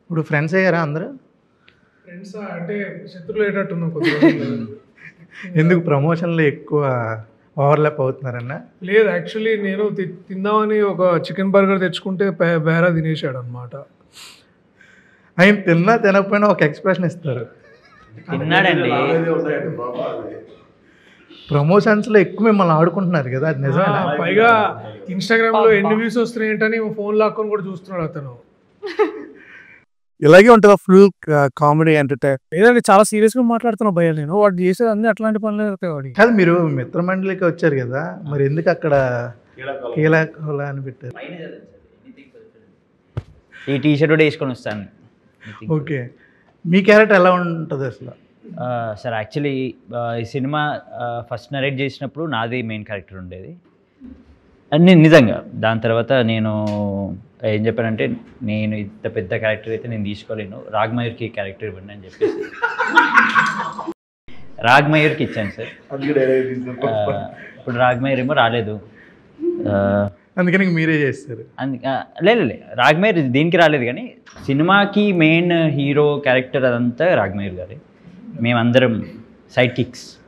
ఇప్పుడు ఫ్రెండ్స్ అయ్యారా అందరూ? ఫ్రెండ్స్ అంటే శత్రువులు అయ్యేటట్టున్నాం కొద్ది రోజులు. ఎందుకు ప్రమోషన్‌లో ఎక్కువ ఓవర్‌లాప్ అవుతున్నారన్న? లేదు యాక్చువల్లీ నేను తిందామని ఒక చికెన్ బర్గర్ తెచ్చుకుంటే బేరా తినేసాడు అనమాట. ఆయన తిన్నా తినకపోయినా ఒక ఎక్స్‌ప్రెషన్ ఇస్తారు. తిన్నాడండి. ప్రమోషన్స్‌లో ఎక్కువ మిమ్మల్ని ఆడుకుంటున్నారు కదా, అది నిజమేనా? పైగా ఇన్స్టాగ్రామ్లో ఎన్ని వ్యూస్ వస్తున్నాయి ఏంటని ఫోన్ లాక్కొని కూడా చూస్తున్నాడు అతను. ఇలాగే ఉంటుందా ఫుల్ కామెడీ ఎంటర్టైన్? లేదండి, చాలా సీరియస్గా మాట్లాడుతున్నా భయ్యా. నేను వాడు చేసేది అన్ని అట్లాంటి పనులు అవుతాయి వాడి. కాదు, మీరు మిత్రమండలికి వచ్చారు కదా, మరి ఎందుకు అక్కడ కీలకోల అని పెట్టారు? ఈ టీషర్ట్ కూడా వేసుకొని వస్తాను. ఓకే, మీ క్యారెక్టర్ ఎలా ఉంటుంది అసలు? సార్ యాక్చువల్లీ ఈ సినిమా ఫస్ట్ నరేట్ చేసినప్పుడు నాది మెయిన్ క్యారెక్టర్ ఉండేది. నేను నిజంగా దాని తర్వాత నేను ఏం చెప్పానంటే, నేను ఇంత పెద్ద క్యారెక్టర్ అయితే నేను తీసుకోలేను, రాగ్మయూర్కి క్యారెక్టర్ ఇవ్వండి అని చెప్పేసి రాగ్మయూర్కి ఇచ్చాను సార్. ఇప్పుడు రాగ్మయూర్ ఏమో రాలేదు, అందుకని మీరే చేస్తారు. లేదు రాగ్మయూర్ దీనికి రాలేదు, కానీ సినిమాకి మెయిన్ హీరో క్యారెక్టర్ అదంతా రాగ్మయూర్ గారి. మేమందరం సైడ్ కిక్స్.